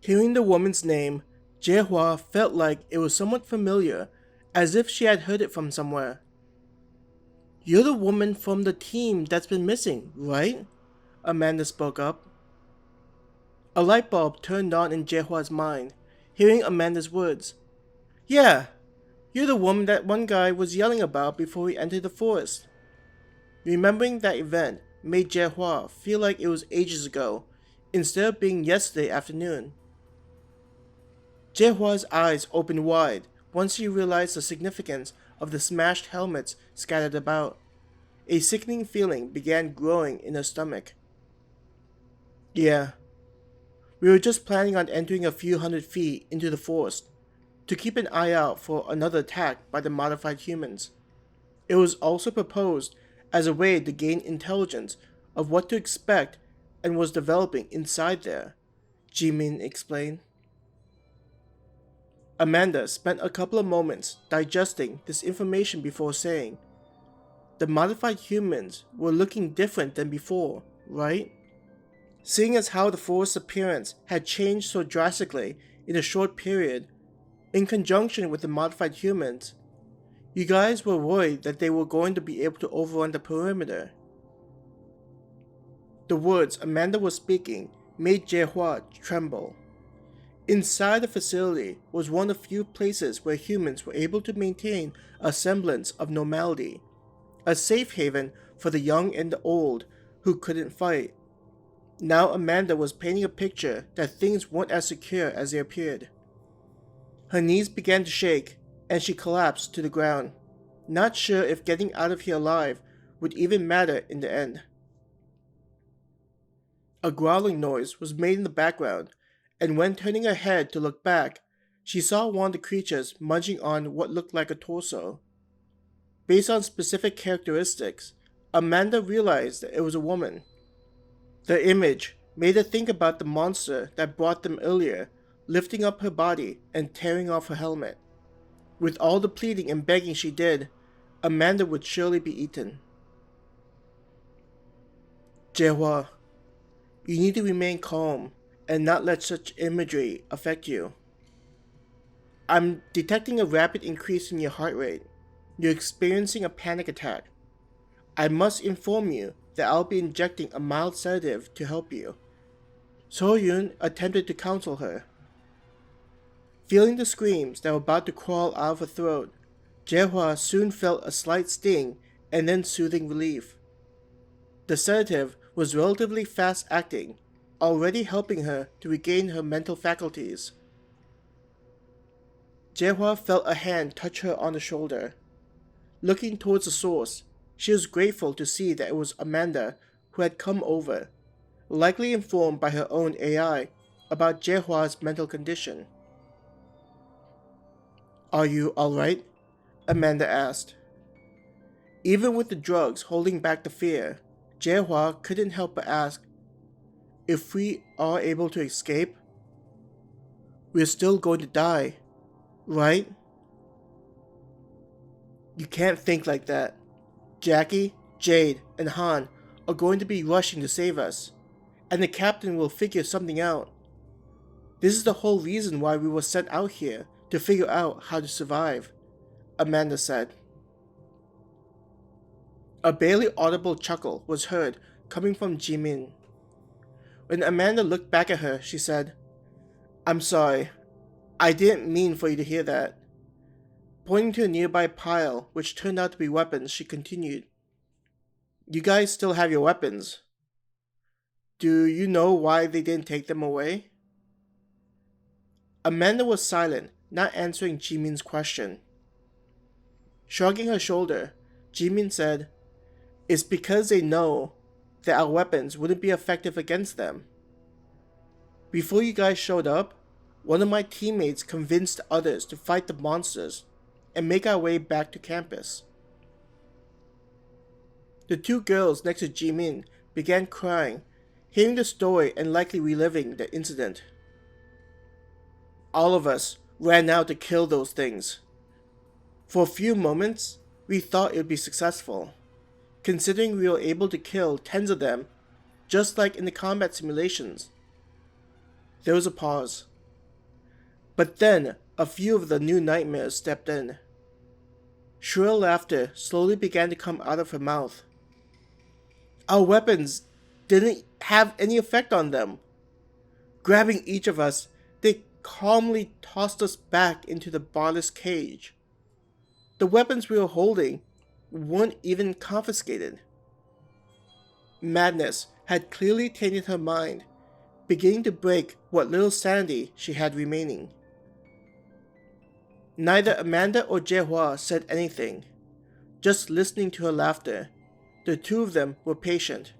Hearing the woman's name, Jae-Hwa felt like it was somewhat familiar, as if she had heard it from somewhere. "You're the woman from the team that's been missing, right?" Amanda spoke up. A light bulb turned on in Jae-Hwa's mind, hearing Amanda's words. "Yeah, you're the woman that one guy was yelling about before we entered the forest." Remembering that event made Jae-Hwa feel like it was ages ago, instead of being yesterday afternoon. Jae-Hwa's eyes opened wide once she realized the significance of the smashed helmets scattered about. A sickening feeling began growing in her stomach. "Yeah, we were just planning on entering a few hundred feet into the forest to keep an eye out for another attack by the modified humans. It was also proposed as a way to gain intelligence of what to expect and was developing inside there," Jimin explained. Amanda spent a couple of moments digesting this information before saying, "The modified humans were looking different than before, right? Seeing as how the forest's appearance had changed so drastically in a short period, in conjunction with the modified humans, you guys were worried that they were going to be able to overrun the perimeter." The words Amanda was speaking made Jae-Hwa tremble. Inside the facility was one of the few places where humans were able to maintain a semblance of normality, a safe haven for the young and the old who couldn't fight. Now Amanda was painting a picture that things weren't as secure as they appeared. Her knees began to shake, and she collapsed to the ground, not sure if getting out of here alive would even matter in the end. A growling noise was made in the background, and when turning her head to look back, she saw one of the creatures munching on what looked like a torso. Based on specific characteristics, Amanda realized that it was a woman. The image made her think about the monster that brought them earlier, lifting up her body and tearing off her helmet. With all the pleading and begging she did, Amanda would surely be eaten. "Jae-Hwa, you need to remain calm and not let such imagery affect you. I'm detecting a rapid increase in your heart rate. You're experiencing a panic attack. I must inform you that I'll be injecting a mild sedative to help you." So-Yoon attempted to counsel her. Feeling the screams that were about to crawl out of her throat, Jae-Hwa soon felt a slight sting and then soothing relief. The sedative was relatively fast-acting, already helping her to regain her mental faculties. Jae-Hwa felt a hand touch her on the shoulder. Looking towards the source, she was grateful to see that it was Amanda who had come over, likely informed by her own AI about Jae-Hwa's mental condition. "Are you alright?" Amanda asked. Even with the drugs holding back the fear, Jae-Hwa couldn't help but ask, "If we are able to escape, we're still going to die, right?" "You can't think like that. Jackie, Jade, and Han are going to be rushing to save us, and the captain will figure something out. This is the whole reason why we were sent out here, to figure out how to survive," Amanda said. A barely audible chuckle was heard coming from Jimin. When Amanda looked back at her, she said, "I'm sorry. I didn't mean for you to hear that." Pointing to a nearby pile, which turned out to be weapons, she continued, "You guys still have your weapons. Do you know why they didn't take them away?" Amanda was silent, not answering Jimin's question. Shrugging her shoulder, Jimin said, "It's because they know that our weapons wouldn't be effective against them. Before you guys showed up, one of my teammates convinced others to fight the monsters and make our way back to campus." The two girls next to Jimin began crying, hearing the story and likely reliving the incident. "All of us ran out to kill those things. For a few moments, we thought it would be successful, considering we were able to kill tens of them, just like in the combat simulations." There was a pause. But then, a few of the new nightmares stepped in. Shrill laughter slowly began to come out of her mouth. Our weapons didn't have any effect on them. Grabbing each of us, they calmly tossed us back into the barless cage. The weapons we were holding weren't even confiscated. Madness had clearly tainted her mind, beginning to break what little sanity she had remaining. Neither Amanda or Jae-Hwa said anything, just listening to her laughter. The two of them were patient.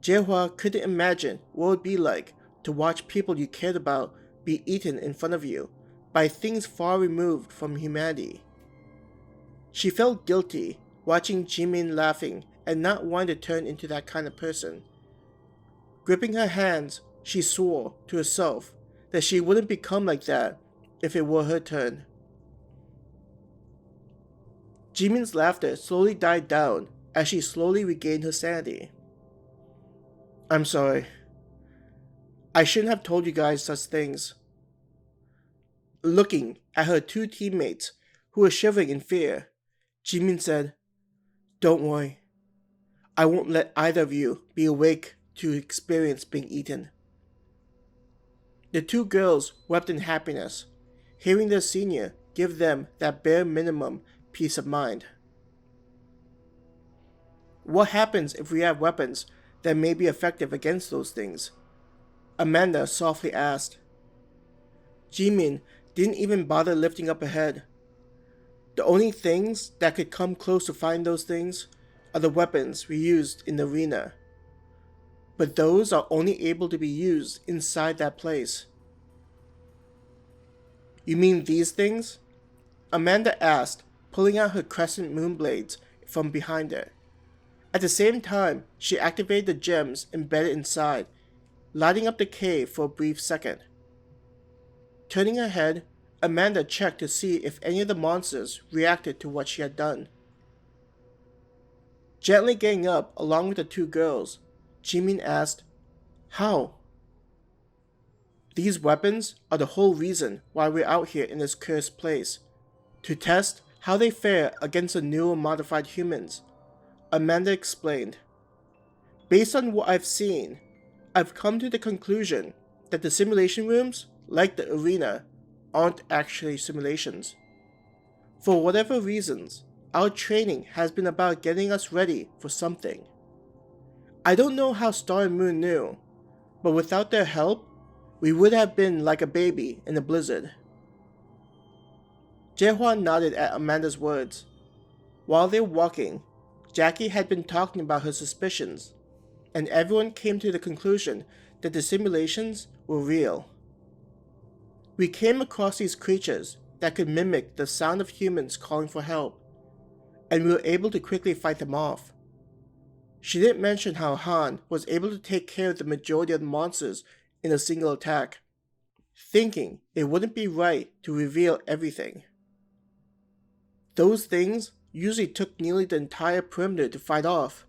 Jae-Hwa couldn't imagine what it would be like to watch people you cared about be eaten in front of you by things far removed from humanity. She felt guilty watching Jimin laughing and not wanting to turn into that kind of person. Gripping her hands, she swore to herself that she wouldn't become like that if it were her turn. Jimin's laughter slowly died down as she slowly regained her sanity. I'm sorry. I shouldn't have told you guys such things. Looking at her two teammates who were shivering in fear, Jimin said, Don't worry. I won't let either of you be awake to experience being eaten. The two girls wept in happiness, hearing their senior give them that bare minimum peace of mind. What happens if we have weapons that may be effective against those things? Amanda softly asked. Jimin didn't even bother lifting up her head. The only things that could come close to finding those things are the weapons we used in the arena. But those are only able to be used inside that place. You mean these things? Amanda asked, pulling out her crescent moon blades from behind her. At the same time, she activated the gems embedded inside, lighting up the cave for a brief second. Turning her head, Amanda checked to see if any of the monsters reacted to what she had done. Gently getting up along with the two girls, Jimin asked, How? These weapons are the whole reason why we're out here in this cursed place. To test how they fare against the newer modified humans, Amanda explained. Based on what I've seen, I've come to the conclusion that the simulation rooms, like the arena, aren't actually simulations. For whatever reasons, our training has been about getting us ready for something. I don't know how Star and Moon knew, but without their help, we would have been like a baby in a blizzard. Jae-Hwa nodded at Amanda's words. While they were walking, Jackie had been talking about her suspicions, and everyone came to the conclusion that the simulations were real. We came across these creatures that could mimic the sound of humans calling for help, and we were able to quickly fight them off. She didn't mention how Han was able to take care of the majority of the monsters in a single attack, thinking it wouldn't be right to reveal everything. Those things usually took nearly the entire perimeter to fight off.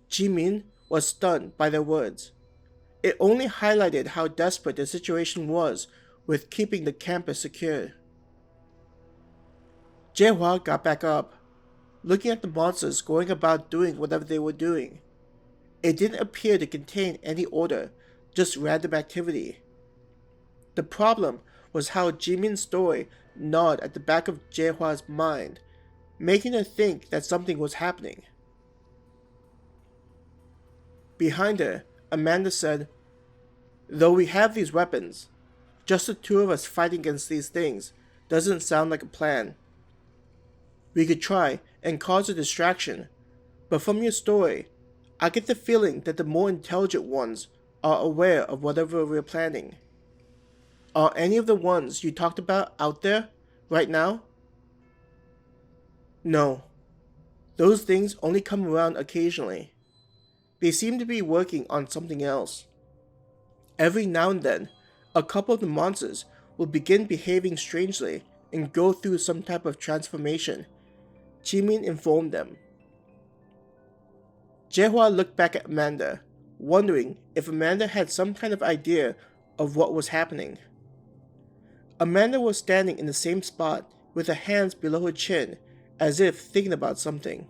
Jimin was stunned by their words. It only highlighted how desperate the situation was with keeping the campus secure. Jae-Hwa got back up, looking at the monsters going about doing whatever they were doing. It didn't appear to contain any order, just random activity. The problem was how Jimin's story gnawed at the back of Jae-Hwa's mind, making her think that something was happening. Behind her, Amanda said, Though we have these weapons, just the two of us fighting against these things doesn't sound like a plan. We could try and cause a distraction, but from your story, I get the feeling that the more intelligent ones are aware of whatever we're planning. Are any of the ones you talked about out there right now? No. Those things only come around occasionally. They seem to be working on something else. Every now and then, a couple of the monsters will begin behaving strangely and go through some type of transformation, Jimin informed them. Jae-Hwa looked back at Amanda, wondering if Amanda had some kind of idea of what was happening. Amanda was standing in the same spot with her hands below her chin, as if thinking about something.